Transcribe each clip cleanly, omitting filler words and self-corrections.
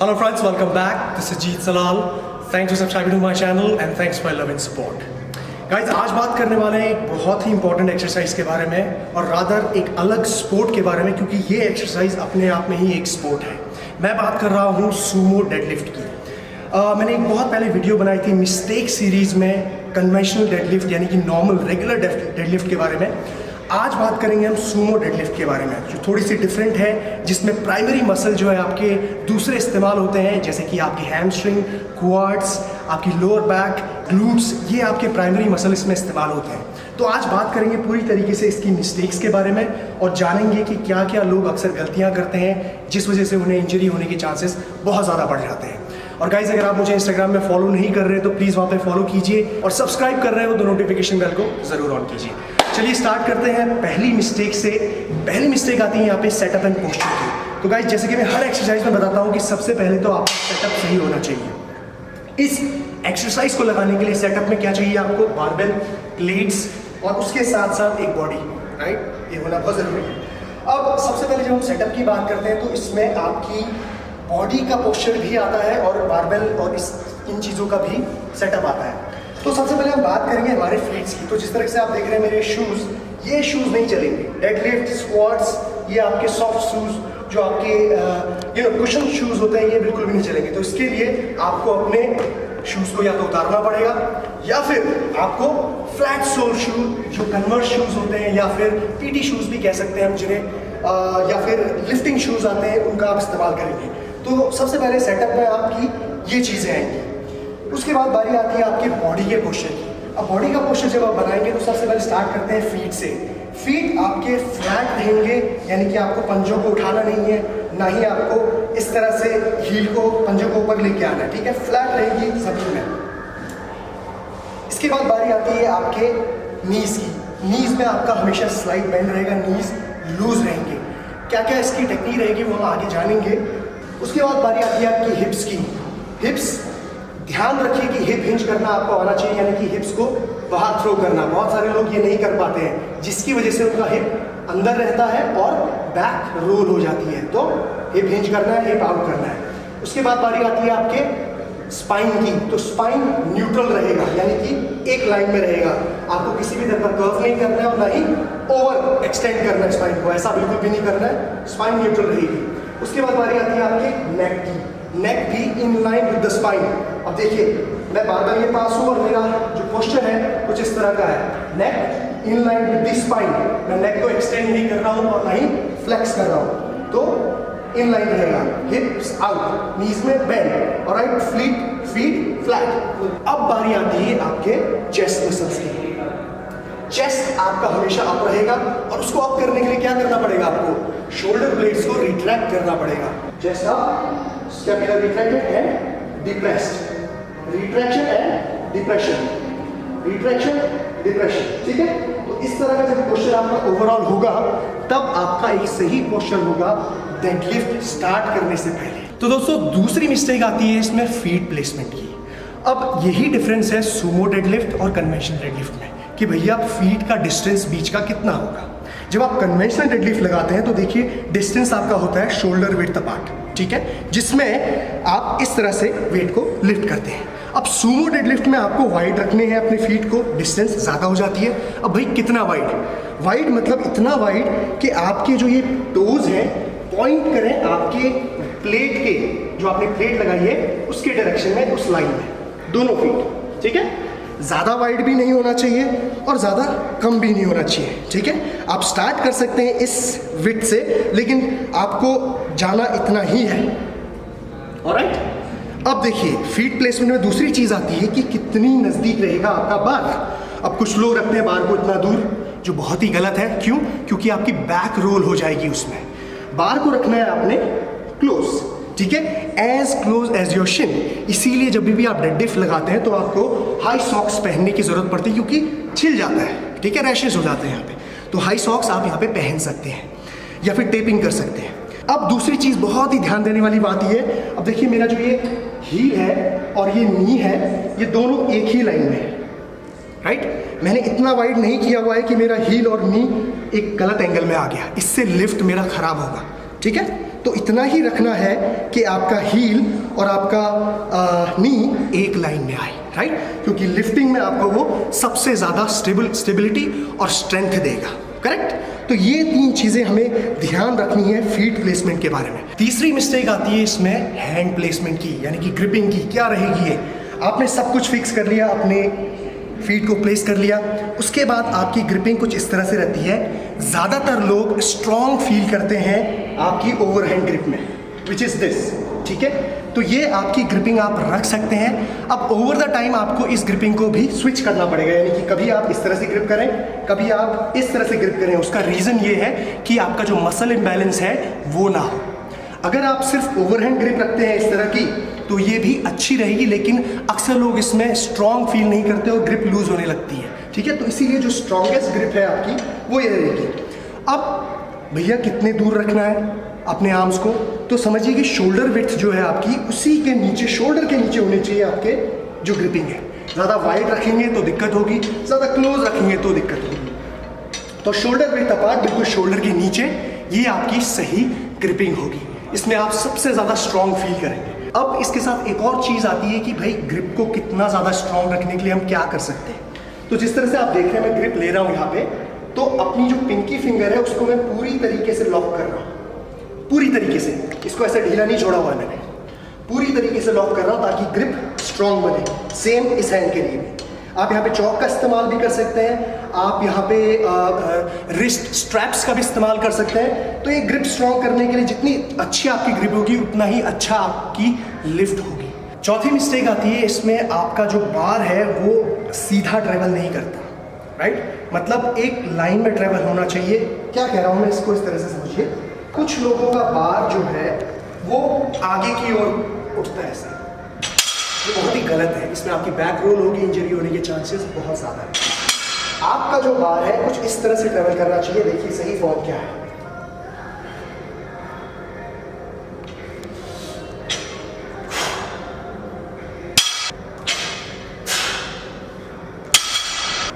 Hello friends, welcome back. This is Jeet Salal. Thanks for subscribing to my channel and thanks for your love and support. Guys, आज बात करने वाले हैं एक बहुत ही important exercise के बारे में और रादर एक अलग स्पोर्ट के बारे में, क्योंकि ये एक्सरसाइज अपने आप में ही एक स्पोर्ट है। मैं बात कर रहा हूँ सूमो डेडलिफ्ट की। मैंने एक बहुत पहले वीडियो बनाई थी मिस्टेक सीरीज में कन्वेंशनल डेडलिफ्ट यानी कि नॉर्मल रेगुलर डेडलिफ्ट के बारे में। आज बात करेंगे हम सूमो डेडलिफ्ट के बारे में, जो थोड़ी सी डिफरेंट है, जिसमें प्राइमरी मसल जो है आपके दूसरे इस्तेमाल होते हैं, जैसे कि आपकी हैमस्ट्रिंग, क्वाड्स, आपकी लोअर बैक, ग्लूट्स, ये आपके प्राइमरी मसल इसमें इस्तेमाल होते हैं। तो आज बात करेंगे पूरी तरीके से इसकी मिस्टेक्स के बारे में और जानेंगे कि क्या क्या लोग अक्सर गलतियाँ करते हैं जिस वजह से उन्हें इंजरी होने के चांसेस बहुत ज़्यादा बढ़ जाते हैं। और गाइज, अगर आप मुझे इंस्टाग्राम में फॉलो नहीं कर रहे तो प्लीज़ वहाँ पे फॉलो कीजिए और सब्सक्राइब कर रहे हो तो नोटिफिकेशन बेल को ज़रूर ऑन कीजिए। चलिए स्टार्ट करते हैं पहली मिस्टेक से। पहली मिस्टेक आती है यहाँ पे सेटअप एंड पोस्चर की। तो गाइज, जैसे कि मैं हर एक्सरसाइज में बताता हूँ कि सबसे पहले तो आपका सेटअप सही होना चाहिए। इस एक्सरसाइज को लगाने के लिए सेटअप में क्या चाहिए आपको? बारबेल, प्लेट्स और उसके साथ साथ एक बॉडी, राइट? ये होना बहुत ज़रूरी है। अब सबसे पहले जब हम सेटअप की बात करते हैं तो इसमें आपकी बॉडी का पोस्चर भी आता है और बारबेल और इन चीज़ों का भी सेटअप आता है। तो सबसे पहले हम बात करेंगे हमारे फीट्स की। तो जिस तरह से आप देख रहे हैं मेरे शूज़, ये शूज़ नहीं चलेंगे। डेडलिफ्ट, स्क्वाट्स, ये आपके सॉफ्ट शूज़ जो आपके कुशन शूज़ होते हैं, ये बिल्कुल भी नहीं चलेंगे। तो इसके लिए आपको अपने शूज़ को या तो उतारना पड़ेगा या फिर आपको फ्लैट सोल शूज़ जो कन्वर्स शूज़ होते हैं या फिर पीटी शूज़ भी कह सकते हैं हम जिन्हें, या फिर लिफ्टिंग शूज़ आते हैं, उनका आप इस्तेमाल करेंगे। तो सबसे पहले सेटअप में आपकी ये चीज़ें आएंगी। उसके बाद बारी आती है आपके बॉडी के पोस्चर की। अब बॉडी का पोस्चर जब आप बनाएंगे तो सबसे पहले स्टार्ट करते हैं फीट से। फीट आपके फ्लैट रहेंगे, यानी कि आपको पंजों को उठाना नहीं है, ना ही आपको इस तरह से हील को पंजों को ऊपर लेके आना है, ठीक है? फ्लैट रहेगी जमीन में। इसके बाद बारी आती है आपके नीज की। नीज में आपका हमेशा स्लाइड बेंड रहेगा, नीज लूज रहेंगे। क्या क्या इसकी टेक्निक रहेगी वो हम आगे जानेंगे। उसके बाद बारी आती है आपकी हिप्स की। हिप्स, ध्यान रखिए कि हिप हिंज करना आपको आना चाहिए, यानी कि हिप्स को बाहर थ्रो करना। बहुत सारे लोग ये नहीं कर पाते हैं, जिसकी वजह से उनका हिप अंदर रहता है और बैक रोल हो जाती है। तो हिप हिंज करना है, हिप आउट करना है। उसके बाद बारी आती है आपके स्पाइन की। तो स्पाइन न्यूट्रल रहेगा, यानी कि एक लाइन में रहेगा। आपको किसी भी तरह का कर्व नहीं करना है और ना ही ओवर एक्सटेंड करना है स्पाइन को, ऐसा बिल्कुल भी नहीं करना है। स्पाइन न्यूट्रल रहेगी। उसके बाद बारी आती है आपके नेक की। नेक भी इन लाइन विद द स्पाइन। अब देखिए, मैं बारबेल के पास हूँ और मेरा जो पोस्चर है कुछ इस तरह का है। Neck in line with the spine. मैं नेक को एक्सटेंड नहीं कर रहा हूँ और ना ही फ्लेक्स कर रहा हूँ, तो इन लाइन रहेगा। हिप्स आउट, नीज में बेंड, ऑलराइट? Feet flat. अब बारी आती है आपके चेस्ट मसल्स की। चेस्ट आपका हमेशा अप रहेगा और उसको अप करने के लिए क्या करना पड़ेगा आपको? शोल्डर ब्लेड्स को रिट्रैक्ट करना पड़ेगा। Chest up, scapular retracted and depressed, retraction and depression, retraction depression, ठीक है? तो इस तरह का जब पोस्चर आपका ओवरऑल होगा तब आपका एक सही पोस्चर होगा डेडलिफ्ट स्टार्ट करने से पहले। तो दोस्तों, दूसरी मिस्टेक आती है इसमें फीट प्लेसमेंट की। अब यही डिफरेंस है सूमो डेडलिफ्ट और कन्वेंशनल डेडलिफ्ट में कि भैया फीट का डिस्टेंस बीच का कितना होगा। जब आप कन्वेंशनल डेडलिफ्ट लगाते हैं तो देखिए डिस्टेंस आपका होता है शोल्डर विड्थ अपार्ट, ठीक है, जिसमें आप इस तरह से वेट को लिफ्ट करते हैं। अब सूमो डेडलिफ्ट में आपको वाइड रखने हैं अपने फीट को, डिस्टेंस ज़्यादा हो जाती है। अब भाई कितना वाइड? वाइड मतलब इतना वाइड कि आपके जो ये टोज हैं पॉइंट करें आपके प्लेट के, जो आपने प्लेट लगाई है उसके डायरेक्शन में, उस लाइन में, दोनों फीट, ठीक है? ज़्यादा वाइड भी नहीं होना चाहिए और ज़्यादा कम भी नहीं होना चाहिए, ठीक है? आप स्टार्ट कर सकते हैं इस विड्थ से, लेकिन आपको जाना इतना ही है, ऑलराइट? अब देखिए, फीट प्लेसमेंट में दूसरी चीज़ आती है कि कितनी नज़दीक रहेगा आपका बार। अब कुछ लोग रखते हैं बार को इतना दूर, जो बहुत ही गलत है। क्यों? क्योंकि आपकी बैक रोल हो जाएगी उसमें। बार को रखना है आपने क्लोज, ठीक है, as close as your shin. इसीलिए जब भी आप डेडलिफ्ट लगाते हैं तो आपको हाई सॉक्स पहनने की जरूरत पड़ती है, क्योंकि छिल जाता है, ठीक है, रैशेस हो जाते हैं यहाँ पे। तो हाई सॉक्स आप यहाँ पे पहन सकते हैं या फिर टेपिंग कर सकते हैं। अब दूसरी चीज़ बहुत ही ध्यान देने वाली बात ये है, अब देखिए मेरा जो ये हील है और ये नी है, ये दोनों एक ही लाइन में है, राइट? मैंने इतना वाइड नहीं किया हुआ है कि मेरा हील और नी एक गलत एंगल में आ गया, इससे लिफ्ट मेरा खराब होगा, ठीक है? तो इतना ही रखना है कि आपका हील और आपका नी एक लाइन में आए, राइट? क्योंकि लिफ्टिंग में आपको वो सबसे ज़्यादा स्टेबिलिटी और स्ट्रेंथ देगा, करेक्ट? तो ये 3 चीज़ें हमें ध्यान रखनी है फीट प्लेसमेंट के बारे में। तीसरी मिस्टेक आती है इसमें हैंड प्लेसमेंट की, यानी कि ग्रिपिंग की। क्या रहेगी ये? आपने सब कुछ फिक्स कर लिया, अपने फीट को प्लेस कर लिया, उसके बाद आपकी ग्रिपिंग कुछ इस तरह से रहती है। ज़्यादातर लोग स्ट्रॉन्ग फील करते हैं आपकी ओवरहैंड ग्रिप में, विच इज़ दिस, ठीक है? तो ये आपकी ग्रिपिंग आप रख सकते हैं। अब ओवर द टाइम आपको इस ग्रिपिंग को भी स्विच करना पड़ेगा, यानी कि कभी आप इस तरह से ग्रिप करें, कभी आप इस तरह से ग्रिप करें। उसका रीज़न ये है कि आपका जो मसल इम्बैलेंस है वो ना हो। अगर आप सिर्फ ओवरहैंड ग्रिप रखते हैं इस तरह की, तो ये भी अच्छी रहेगी, लेकिन अक्सर लोग इसमें स्ट्रॉन्ग फील नहीं करते और ग्रिप लूज होने लगती है, ठीक है? तो इसीलिए जो स्ट्रॉन्गेस्ट ग्रिप है आपकी वो ये रहेगी। अब भैया कितने दूर रखना है अपने आर्म्स को? तो समझिए कि शोल्डर विड्थ जो है आपकी, उसी के नीचे, शोल्डर के नीचे होने चाहिए आपके जो ग्रिपिंग है। ज़्यादा वाइड रखेंगे तो दिक्कत होगी, ज़्यादा क्लोज रखेंगे तो दिक्कत होगी। तो शोल्डर विड्थ अपार्ट, बिल्कुल शोल्डर के नीचे, ये आपकी सही ग्रिपिंग होगी। इसमें आप सबसे ज़्यादा स्ट्रॉन्ग फील करेंगे। अब इसके साथ एक और चीज़ आती है कि भाई ग्रिप को कितना ज़्यादा स्ट्रॉन्ग रखने के लिए हम क्या कर सकते हैं। तो जिस तरह से आप देख रहे हैं, मैं ग्रिप ले रहा हूँ यहाँ पे, तो अपनी जो पिंकी फिंगर है उसको मैं पूरी तरीके से लॉक कर रहा हूँ, पूरी तरीके से। इसको ऐसे ढीला नहीं छोड़ा हुआ है मैंने, पूरी तरीके से लॉक कर रहा हूँ ताकि ग्रिप स्ट्रॉन्ग बने। सेम इस हैंड के लिए भी आप यहाँ पे चौक का इस्तेमाल भी कर सकते हैं, आप यहाँ पे रिस्ट स्ट्रैप्स का भी इस्तेमाल कर सकते हैं। तो ये ग्रिप स्ट्रॉन्ग करने के लिए जितनी अच्छी आपकी ग्रिप होगी, उतना ही अच्छा आपकी लिफ्ट होगी। चौथी मिस्टेक आती है इसमें, आपका जो बार है वो सीधा ट्रेवल नहीं करता, राइट? मतलब एक लाइन में ट्रेवल होना चाहिए। क्या कह रहा हूँ मैं, इसको इस तरह से समझिए। कुछ लोगों का बार जो है वो आगे की ओर उठता है ऐसा, ये बहुत ही गलत है। इसमें आपकी बैक रोल होगी, इंजरी होने के चांसेस बहुत ज़्यादा है। आपका जो बार है कुछ इस तरह से ट्रेवल करना चाहिए। देखिए सही फॉर्म क्या है।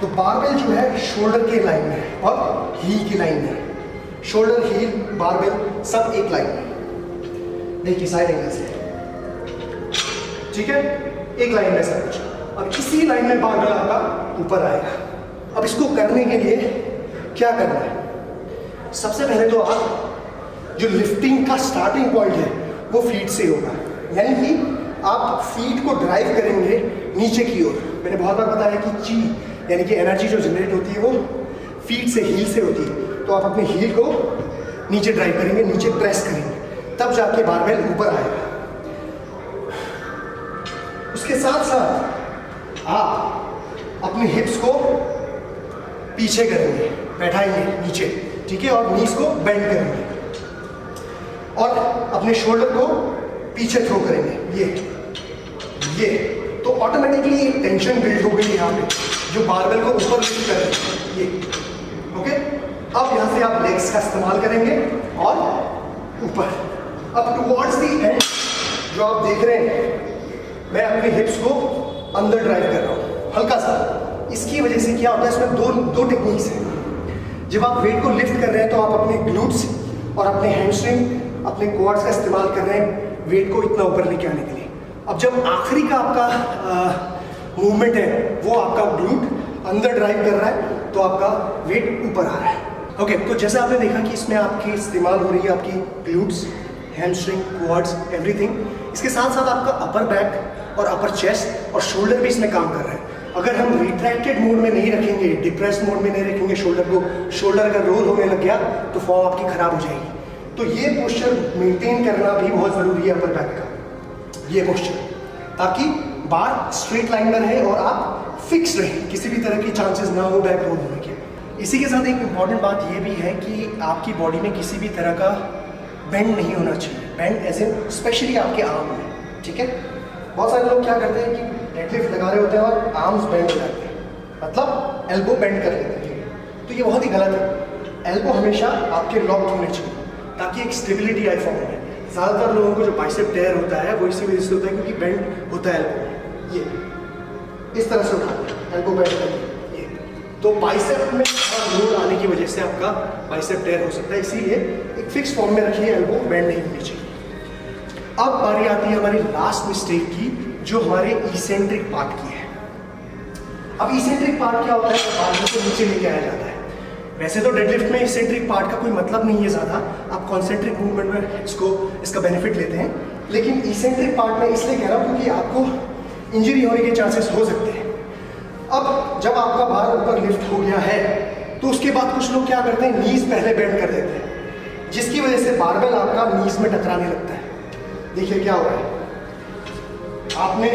तो बारबेल जो है शोल्डर के लाइन में है और हील की लाइन में है। शोल्डर, हील, बारबेल सब एक लाइन में। देखिए साइड एंगल से, ठीक है? एक लाइन में सब कुछ। अब इसी लाइन में बारबेल आपका ऊपर आएगा। अब इसको करने के लिए क्या करना है? सबसे पहले तो आप जो लिफ्टिंग का स्टार्टिंग पॉइंट है वो फीट से होगा, यानी कि आप फीट को ड्राइव करेंगे नीचे की ओर। मैंने बहुत बार बताया कि ची यानी कि एनर्जी जो जनरेट होती है वो फीट से, हील से होती है। तो आप अपने हील को नीचे ड्राइव करेंगे, नीचे प्रेस करेंगे, तब जाके बारबेल ऊपर आएगा। उसके साथ साथ आप अपने हिप्स को पीछे करेंगे, बैठाएंगे नीचे, ठीक है? और नीज को बेंड करेंगे और अपने शोल्डर को पीछे थ्रो करेंगे। ये तो ऑटोमेटिकली एक टेंशन बिल्ड हो गई यहाँ पे, जो बारबेल को ऊपर लिफ्ट कर रही है। ये ओके। अब यहाँ से आप लेग्स का इस्तेमाल करेंगे और ऊपर। अब टुवर्ड्स दी एंड जो आप देख रहे हैं, मैं अपने हिप्स को अंदर ड्राइव कर रहा हूँ हल्का सा। इसकी वजह से क्या होता है, इसमें दो टेक्निक्स हैं। जब आप वेट को लिफ्ट कर रहे हैं तो आप अपने ग्लूट्स और अपने हैमस्ट्रिंग, अपने क्वाड्स का इस्तेमाल कर रहे हैं वेट को इतना ऊपर लेके आने के लिए। अब जब आखिरी का आपका मूवमेंट है वो आपका ग्लूट अंदर ड्राइव कर रहा है, तो आपका वेट ऊपर आ रहा है। ओके, तो जैसे आपने देखा कि इसमें आपकी इस्तेमाल हो रही है आपकी ग्लूट्स, हैमस्ट्रिंग, क्वाड्स, एवरीथिंग। इसके साथ साथ आपका अपर बैक और अपर चेस्ट और शोल्डर भी इसमें काम कर रहा है। अगर हम रिट्रैक्टेड मोड में नहीं रखेंगे, डिप्रेस मोड में नहीं रखेंगे शोल्डर को, शोल्डर अगर रोल होने लग गया तो फॉर्म आपकी खराब हो जाएगी। तो ये पोस्चर मेंटेन करना भी बहुत ज़रूरी है अपर बैक का, ये पोस्चर, ताकि बार स्ट्रेट लाइन में रहे और आप फिक्स रहें, किसी भी तरह की चांसेस ना हो बैक रोल होने के। इसी के साथ एक इम्पॉर्टेंट बात ये भी है कि आपकी बॉडी में किसी भी तरह का बेंड नहीं होना चाहिए। बेंड एज इन स्पेशली आपके आर्म में, ठीक है? बहुत सारे लोग क्या करते हैं कि डेडलिफ्ट लगा रहे होते हैं और आर्म्स बेंड हो जाते हैं, मतलब एल्बो बेंड कर लेते हैं। तो ये बहुत ही गलत है। एल्बो हमेशा आपके लॉक होने चाहिए ताकि एक स्टेबिलिटी आए फॉर्म में। ज़्यादातर लोगों को जो बाइसेप टेयर होता है वो इसी वजह से होता है क्योंकि बेंड होता है एल्बो। ये इस तरह से उठाते हैं, एल्बो बेंड करके, ये तो बाइसेप में लोड आने की वजह से आपका बाइसेप टेयर हो सकता है, इसीलिए एक फिक्स फॉर्म में रखिए, एल्बो बेंड नहीं होनी चाहिए। अब बारी आती है हमारी लास्ट मिस्टेक की, जो हमारे इसेंट्रिक पार्ट की है। अब इसेंट्रिक पार्ट क्या होता है? बारबेल को नीचे लेके आया जाता है। वैसे तो डेडलिफ्ट में इसेंट्रिक पार्ट का कोई मतलब नहीं है ज़्यादा, आप कॉन्सेंट्रिक मूवमेंट में इसका बेनिफिट लेते हैं, लेकिन इसेंट्रिक पार्ट में इसलिए कह रहा हूँ क्योंकि आपको इंजरी होने के चांसेस हो सकते हैं। अब जब आपका भार ऊपर लिफ्ट हो गया है तो उसके बाद कुछ लोग क्या करते हैं, नीज पहले बेंड कर देते हैं, जिसकी वजह से बारबेल आपका नीज में टकराने लगता है। देखिए क्या हो रहा है, आपने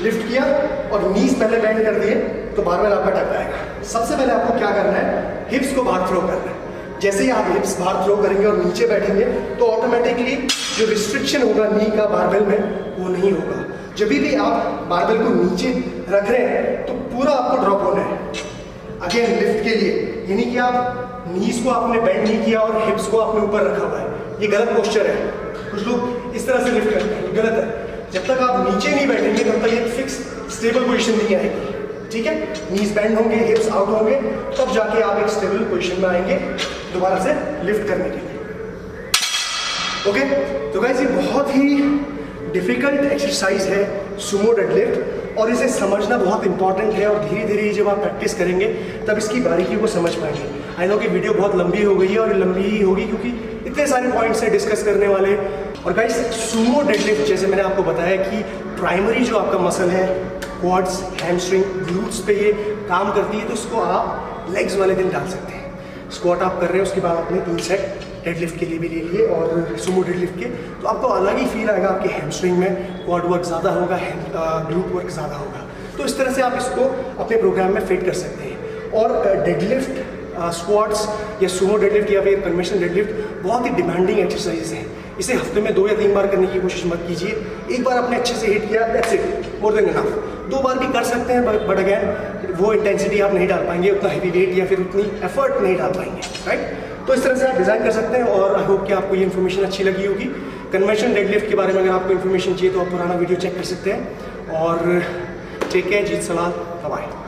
लिफ्ट किया और नीज पहले बेंड कर दिए तो बारबेल आपका टकराएगा। सबसे पहले आपको क्या करना है, हिप्स को बाहर थ्रो करना है। जैसे ही आप हिप्स बाहर थ्रो करेंगे और नीचे बैठेंगे तो ऑटोमेटिकली जो रिस्ट्रिक्शन होगा नी का बारबेल में वो नहीं होगा। जब भी आप बारबेल को नीचे रख रहे हैं तो पूरा आपको ड्रॉप होना है। अगेन लिफ्ट के लिए यानी कि आप नीज को आपने बेंड नहीं किया और हिप्स को आपने ऊपर रखा हुआ है, ये गलत पोस्चर है। कुछ लोग इस तरह से लिफ्ट करते हैं, गलत है। जब तक आप नीचे नहीं बैठेंगे तब तक ये फिक्स स्टेबल पोजीशन नहीं आएगी, ठीक है। नीज बेंड होंगे, हिप्स आउट होंगे, तब जाके आप एक स्टेबल पोजीशन में आएंगे दोबारा से लिफ्ट करने के लिए। ओके, तो गाइस ये बहुत ही डिफिकल्ट एक्सरसाइज है सुमो डेडलिफ्ट, और इसे समझना बहुत इंपॉर्टेंट है। और धीरे धीरे जब आप प्रैक्टिस करेंगे तब इसकी बारीकी को समझ पाएंगे। आई नो कि वीडियो बहुत लंबी हो गई है, और लंबी ही होगी क्योंकि इतने सारे पॉइंट्स हैं डिस्कस करने वाले। और गाइस सुमो डेडलिफ्ट जैसे मैंने आपको बताया कि प्राइमरी जो आपका मसल है, क्वाड्स, हैमस्ट्रिंग, ग्लूट्स पे ये काम करती है, तो उसको आप लेग्स वाले दिन डाल सकते हैं। स्क्वाट आप कर रहे हैं, उसके बाद आपने 3 सेट डेडलिफ्ट के लिए भी ले लिए और सुमो डेडलिफ्ट के, तो आपको अलग ही फील आएगा। आपके हैमस्ट्रिंग में क्वाड वर्क ज़्यादा होगा, ग्लूट वर्क ज़्यादा होगा। तो इस तरह से आप इसको अपने प्रोग्राम में फिट कर सकते हैं। और डेडलिफ्ट, स्क्वाट्स या सुमो डेडलिफ्ट या फिर कन्वेंशनल डेडलिफ्ट बहुत ही डिमांडिंग एक्सरसाइज हैं। इसे हफ्ते में 2 या 3 बार करने की कोशिश मत कीजिए। एक बार आपने अच्छे से हिट किया, that's it, more than enough. 2 बार भी कर सकते हैं, बट अगेन वो इंटेंसिटी आप नहीं डाल पाएंगे, उतना हैवी वेट या फिर उतनी एफर्ट नहीं डाल पाएंगे, राइट। तो इस तरह से आप डिज़ाइन कर सकते हैं। और आई होप कि आपको ये इन्फॉर्मेशन अच्छी लगी होगी। कन्वेंशनल डेडलिफ्ट के बारे में अगर आपको इन्फॉर्मेशन चाहिए तो आप पुराना वीडियो चेक कर सकते हैं। और टेक केयर, जीत सलाल, बाय।